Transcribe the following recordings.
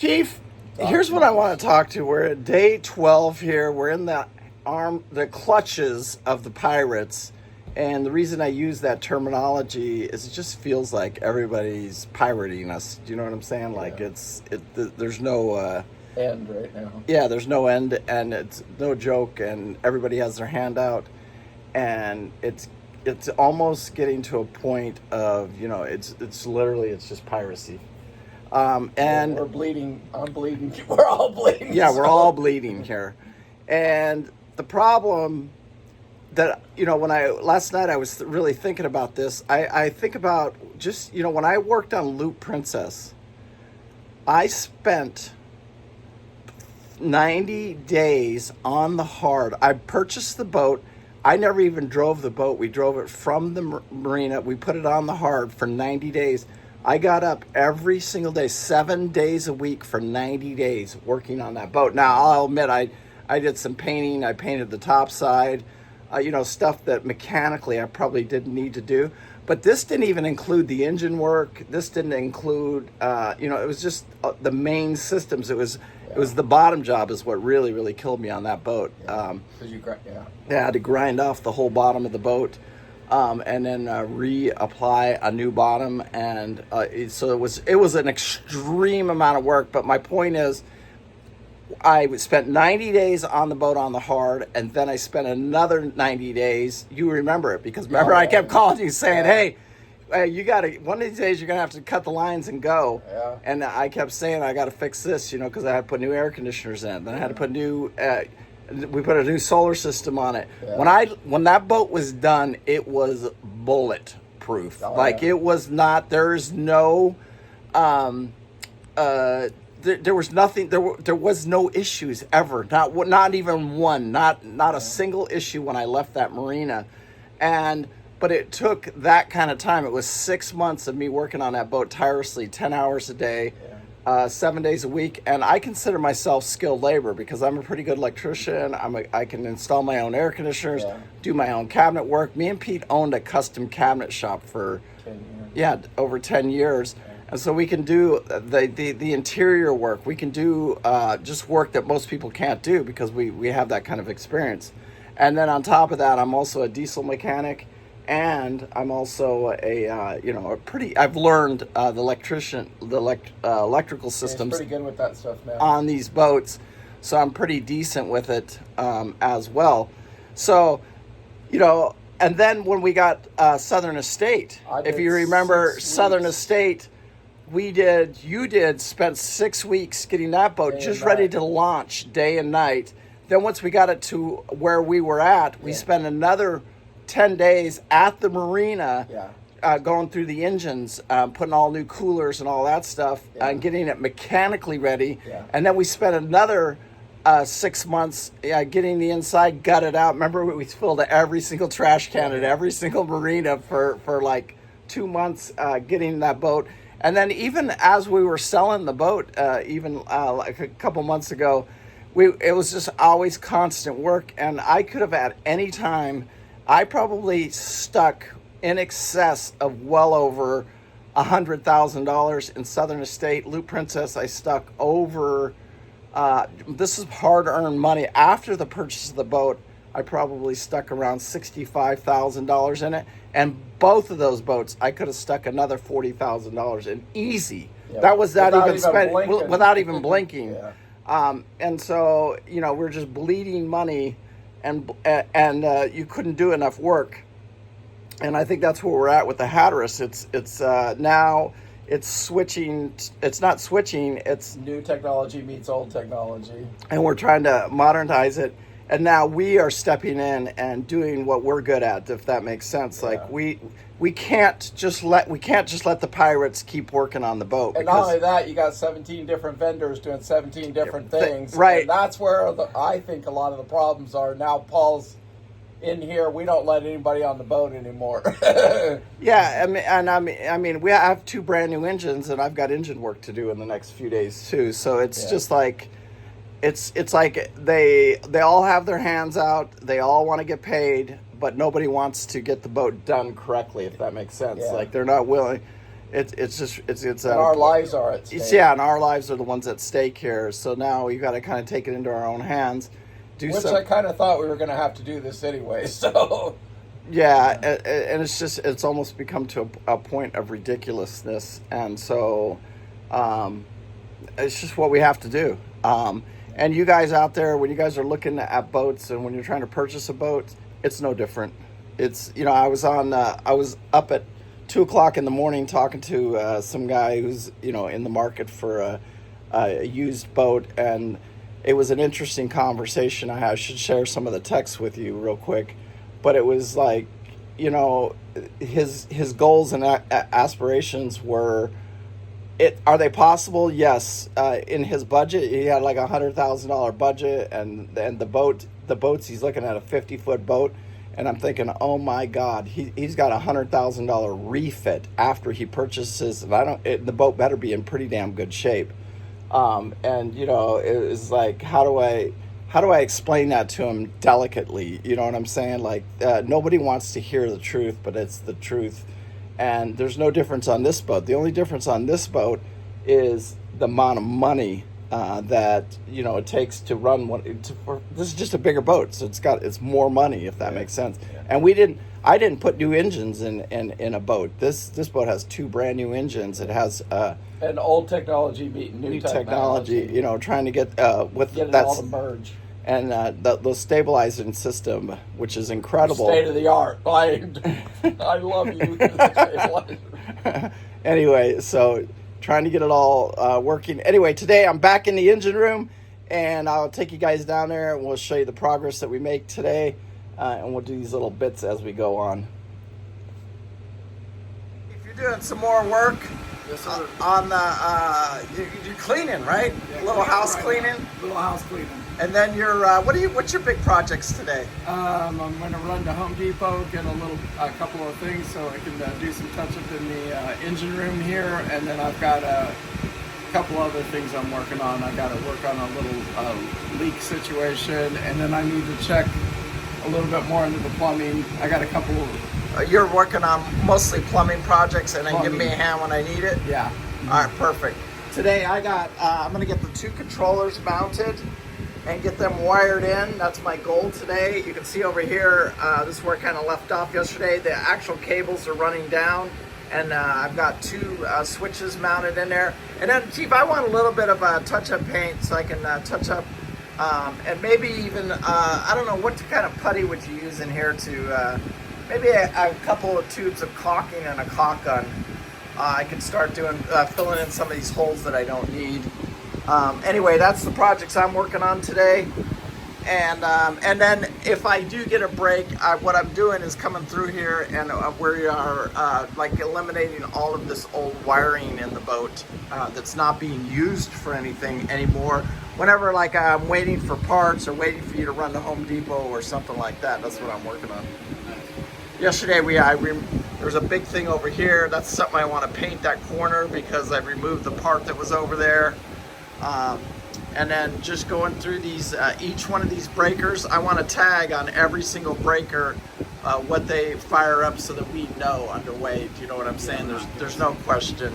Chief, here's what I want to talk to. We're at day 12 here. We're in the clutches of the pirates. And the reason I use that terminology is it just feels like everybody's pirating us. Do you know what I'm saying? Like there's no end right now. Yeah, there's no end, and it's no joke, and everybody has their hand out, and it's almost getting to a point of, it's just piracy. And we're bleeding. I'm bleeding. We're all bleeding. Yeah, we're all bleeding here. And the problem that, last night I was really thinking about this. I think about just, when I worked on Loop Princess, I spent 90 days on the hard. I purchased the boat. I never even drove the boat. We drove it from the marina. We put it on the hard for 90 days. I got up every single day, 7 days a week for 90 days working on that boat. Now, I'll admit, I did some painting. I painted the top side, stuff that mechanically I probably didn't need to do. But this didn't even include the engine work. This didn't include, it was just the main systems. It was the bottom job is what really, really killed me on that boat. I had to grind off the whole bottom of the boat. And then reapply a new bottom, and so it was an extreme amount of work. But my point is, I spent 90 days on the boat on the hard, and then I spent another 90 days. You remember it because I kept calling you saying, "Hey, you got to one of these days you're gonna have to cut the lines and go." Yeah. And I kept saying I got to fix this, because I had to put new air conditioners in. Then I had to put new. We put a new solar system on it. Yeah. When that boat was done, it was bulletproof. It was not. There's no. There was nothing. There was no issues ever. Not even one. Not a single issue when I left that marina, but it took that kind of time. It was 6 months of me working on that boat tirelessly, 10 hours a day. Yeah. 7 days a week, and I consider myself skilled labor because I'm a pretty good electrician. I can install my own air conditioners, do my own cabinet work. Me and Pete owned a custom cabinet shop for 10 years. Over 10 years. And so we can do the interior work. We can do just work that most people can't do because we have that kind of experience. And then on top of that, I'm also a diesel mechanic. And I'm also I've learned the electrical systems. Pretty good with that stuff now. On these boats, so I'm pretty decent with it as well. So, and then when we got Southern Estate, if you remember Southern Estate, spent 6 weeks getting that boat just ready to launch day and night. Then once we got it to where we were at, we spent another 10 days at the marina, going through the engines, putting all new coolers and all that stuff, and getting it mechanically ready. Yeah. And then we spent another 6 months getting the inside gutted out. Remember, we filled every single trash can at every single marina for like 2 months getting that boat. And then even as we were selling the boat, like a couple months ago, it was just always constant work. And I could have at any time, I probably stuck in excess of well over $100,000 in Southern Estate. Loop Princess, I stuck over, this is hard-earned money. After the purchase of the boat, I probably stuck around $65,000 in it. And both of those boats, I could have stuck another $40,000 in easy. Yeah. That was not even spent without even blinking. And so, we're just bleeding money. And you couldn't do enough work, and I think that's where we're at with the Hatteras. It's now it's switching. It's not switching. It's new technology meets old technology, and we're trying to modernize it. And now we are stepping in and doing what we're good at, if that makes sense. Yeah. Like we can't just let the pirates keep working on the boat. And not only that, you got 17 different vendors doing 17 different things. Right. And that's where I think a lot of the problems are. Now Paul's in here. We don't let anybody on the boat anymore. Yeah, I mean, we have 2 brand new engines, and I've got engine work to do in the next few days too. So it's just like. It's like they all have their hands out. They all want to get paid, but nobody wants to get the boat done correctly, if that makes sense. Yeah. Like they're not willing. it's and our lives are at stake. Yeah, and our lives are the ones at stake here. So now we've got to kind of take it into our own hands. I kind of thought we were going to have to do this anyway. So yeah, and it's almost become to a point of ridiculousness, and so it's just what we have to do. And you guys out there, when you guys are looking at boats and when you're trying to purchase a boat, it's no different. It's, I was up at 2:00 in the morning talking to some guy who's, in the market for a used boat, and it was an interesting conversation. I should share some of the texts with you real quick, but it was like, his goals and aspirations were, are they possible? Yes. In his budget, he had like $100,000 budget, and the boats he's looking at a 50-foot boat, and I'm thinking, oh my God, he's got $100,000 refit after he purchases, and the boat better be in pretty damn good shape. And it was like, how do I explain that to him delicately? You know what I'm saying? Like, nobody wants to hear the truth, but it's the truth. And there's no difference on this boat. The only difference on this boat is the amount of money that it takes to run one. This is just a bigger boat, so it's more money, if that makes sense. Yeah. And I didn't put new engines in a boat. This boat has 2 brand new engines. It has an old technology beating new technology. Trying to get it all to merge. And the stabilizing system, which is incredible. State of the art. I love you. Anyway, so trying to get it all working. Anyway, today I'm back in the engine room, and I'll take you guys down there, and we'll show you the progress that we make today, and we'll do these little bits as we go on. If you're doing some more work on the, you're cleaning, right? Yeah, a little house cleaning. Little house cleaning. And then what's your big projects today? I'm going to run to Home Depot, get a couple of things so I can do some touch-up in the engine room here, and then I've got a couple other things I'm working on. I got to work on a little leak situation, and then I need to check a little bit more into the plumbing. I got a couple of... You're working on mostly plumbing projects, and then give me a hand when I need it? Yeah. All right, perfect. Today I'm going to get the 2 controllers mounted and get them wired in. That's my goal today. You can see over here, this is where I kind of left off yesterday. The actual cables are running down, and I've got 2 switches mounted in there. And then, Chief, I want a little bit of touch-up paint so I can touch up, and maybe even, I don't know, what kind of putty would you use in here to, maybe a couple of tubes of caulking and a caulk gun. I can start doing, filling in some of these holes that I don't need. Anyway, that's the projects I'm working on today, and then if I do get a break, what I'm doing is coming through here, and we are like eliminating all of this old wiring in the boat that's not being used for anything anymore. Whenever I'm waiting for parts or waiting for you to run to Home Depot or something like that, that's what I'm working on. Yesterday there was a big thing over here. That's something I want to paint that corner because I removed the part that was over there. And then just going through these, each one of these breakers, I want to tag on every single breaker what they fire up so that we know underway. Do you know what I'm saying? There's no question.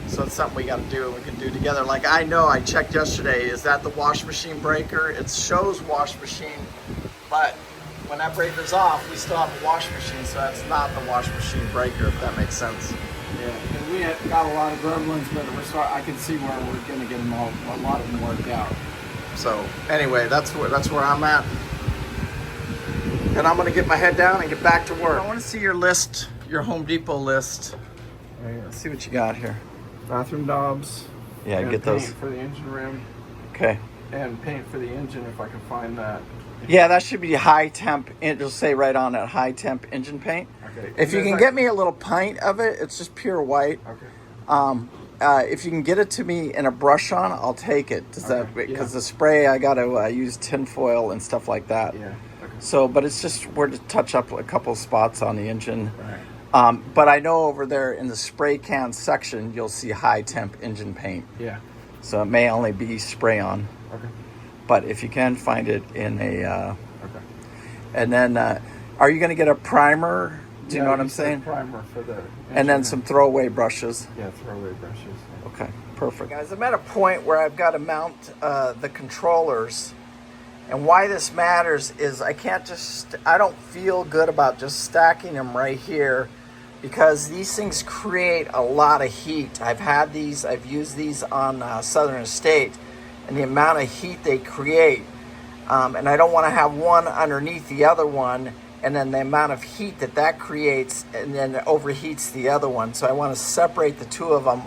So it's something we got to do and we can do together. Like I checked yesterday, is that the wash machine breaker? It shows wash machine, but when that breaker's off, we still have a wash machine, so that's not the wash machine breaker, if that makes sense. Yeah, and we had got a lot of gremlins, but I can see where we're going to get them a lot of them worked out. So anyway, that's where I'm at. And I'm going to get my head down and get back to work. I want to see your list, your Home Depot list. Right here. Let's see what you got here. Bathroom knobs. Yeah, get those. Paint for the engine room. Okay. And paint for the engine if I can find that. Yeah, that should be high temp. It'll say right on it, high temp engine paint. Okay. If you can get me a little pint of it, it's just pure white. Okay. If you can get it to me in a brush on, I'll take it. Because the spray, I got to use tin foil and stuff like that. Yeah. Okay. So, but it's just where to touch up a couple spots on the engine. Right. But I know over there in the spray can section, you'll see high temp engine paint. Yeah. So it may only be spray on. Okay. But if you can find it in a... okay. And then, are you going to get a primer Do you know what I'm saying? Primer for the and then some throwaway brushes. Yeah, throwaway brushes. Yeah. Okay, perfect. Guys, I'm at a point where I've got to mount the controllers. And why this matters is I don't feel good about just stacking them right here because these things create a lot of heat. I've used these on Southern Estate, and the amount of heat they create. And I don't want to have one underneath the other one, and then the amount of heat that creates, and then it overheats the other one. So I want to separate the two of them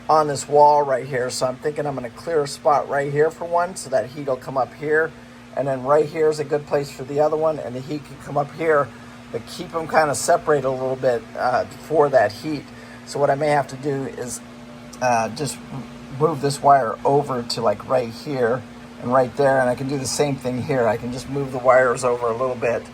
on this wall right here. So I'm thinking I'm going to clear a spot right here for one, so that heat will come up here. And then right here is a good place for the other one, and the heat can come up here, but keep them kind of separated a little bit for that heat. So what I may have to do is just move this wire over to like right here and right there, and I can do the same thing here. I can just move the wires over a little bit,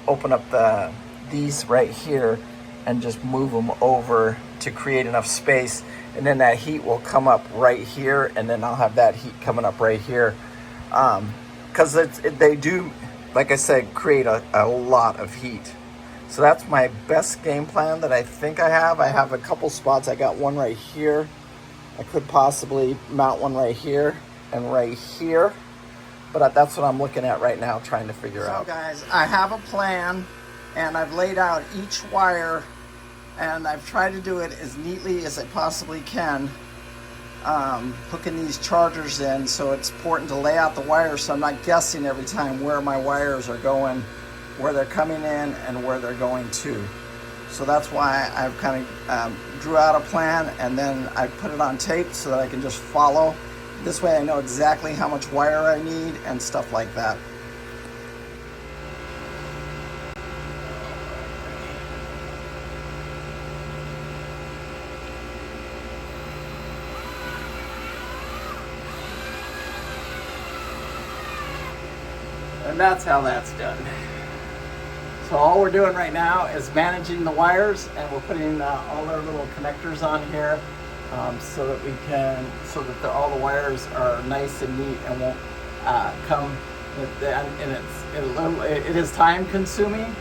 open up these right here, and just move them over to create enough space, and then that heat will come up right here, and then I'll have that heat coming up right here. Because they do, like I said, create a lot of heat. So that's my best game plan that I think I have. I have a couple spots. I got one right here. I could possibly mount one right here and right here. But that's what I'm looking at right now, trying to figure out. So guys, I have a plan, and I've laid out each wire, and I've tried to do it as neatly as I possibly can. Hooking these chargers in, so it's important to lay out the wires so I'm not guessing every time where my wires are going, where they're coming in, and where they're going to. So that's why I've kind of drew out a plan, and then I put it on tape so that I can just follow. This way I know exactly how much wire I need and stuff like that. And that's how that's done. So all we're doing right now is managing the wires, and we're putting all our little connectors on here so that all the wires are nice and neat and won't come. It is time consuming.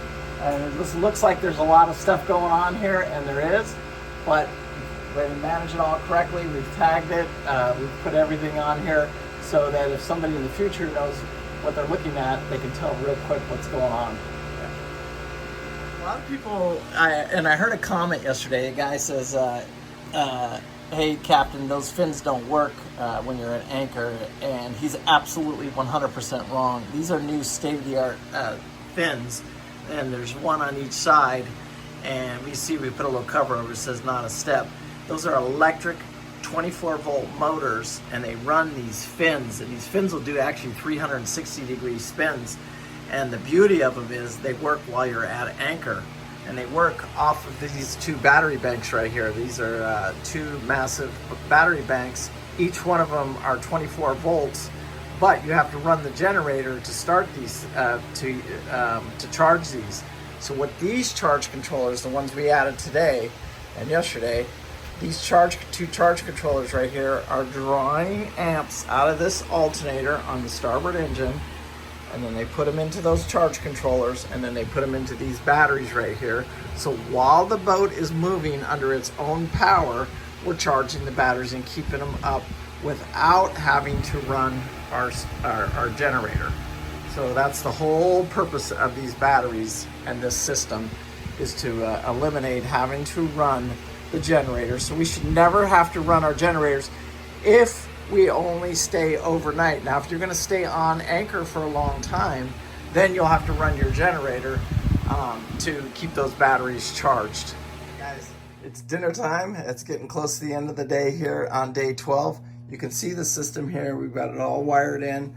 This looks like there's a lot of stuff going on here, and there is, but we manage it all correctly. We've tagged it. We've put everything on here so that if somebody in the future knows what they're looking at, they can tell real quick what's going on. Yeah. A lot of people, I heard a comment yesterday. A guy says, hey Captain, those fins don't work when you're at anchor, and he's absolutely 100% wrong. These are new state-of-the-art fins, and there's one on each side, and we put a little cover over it, says not a step. Those are electric 24-volt motors, and they run these fins, and these fins will do actually 360-degree spins. And the beauty of them is they work while you're at anchor, and they work off of these two battery banks right here. These are two massive battery banks. Each one of them are 24 volts, but you have to run the generator to start these to charge these. So what these charge controllers, the ones we added today and yesterday, these two charge controllers right here are drawing amps out of this alternator on the starboard engine, and then they put them into those charge controllers, and then they put them into these batteries right here. So while the boat is moving under its own power, we're charging the batteries and keeping them up without having to run our generator. So that's the whole purpose of these batteries and this system, is to eliminate having to run the generator. So we should never have to run our generators if we only stay overnight. Now, if you're going to stay on anchor for a long time, then you'll have to run your generator to keep those batteries charged. Guys, it's dinner time. It's getting close to the end of the day here on day 12. You can see the system here. We've got it all wired in.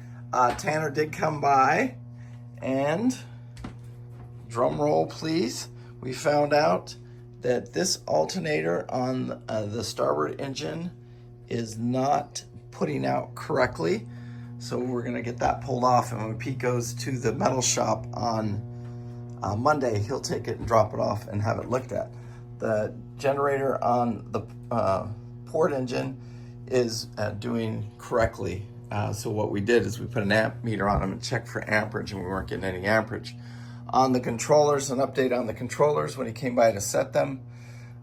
Tanner did come by, and drum roll please, we found out that this alternator on the starboard engine is not putting out correctly. So we're gonna get that pulled off, and when Pete goes to the metal shop on Monday, he'll take it and drop it off and have it looked at. The generator on the port engine is doing correctly. So what we did is we put an amp meter on them and checked for amperage, and we weren't getting any amperage. On the controllers, an update on the controllers when he came by to set them.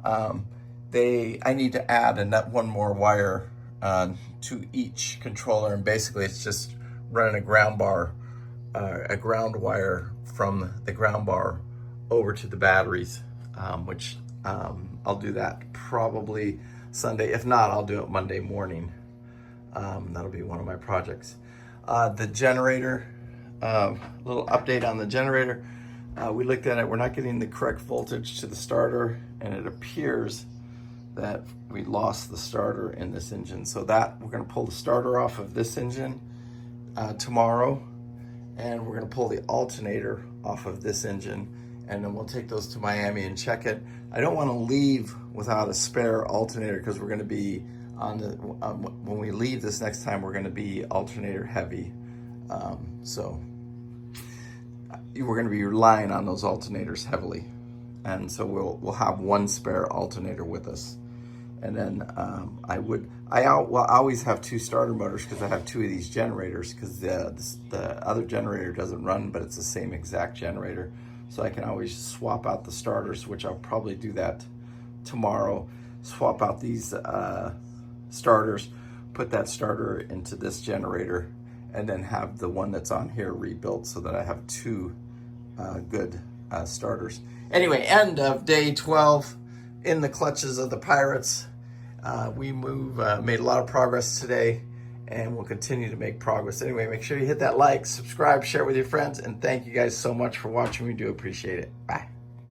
I need to add one more wire to each controller, and basically it's just running a ground wire from the ground bar over to the batteries, which I'll do that probably Sunday. If not, I'll do it Monday morning. That'll be one of my projects. The generator, little update on the generator. We looked at it, we're not getting the correct voltage to the starter, and it appears that we lost the starter in this engine. So we're gonna pull the starter off of this engine tomorrow, and we're gonna pull the alternator off of this engine, and then we'll take those to Miami and check it. I don't wanna leave without a spare alternator, because we're gonna be when we leave this next time, we're gonna be alternator heavy. So we're going to be relying on those alternators heavily, and so we'll have one spare alternator with us. And then I always have 2 starter motors, because I have 2 of these generators, because the other generator doesn't run, but it's the same exact generator, so I can always swap out the starters, which I'll probably do that tomorrow. Swap out these starters, put that starter into this generator, and then have the one that's on here rebuilt, so that I have 2 good starters. Anyway, end of day 12 in the clutches of the Pirates. We made a lot of progress today, and we'll continue to make progress. Anyway, make sure you hit that like, subscribe, share with your friends, and thank you guys so much for watching. We do appreciate it. Bye.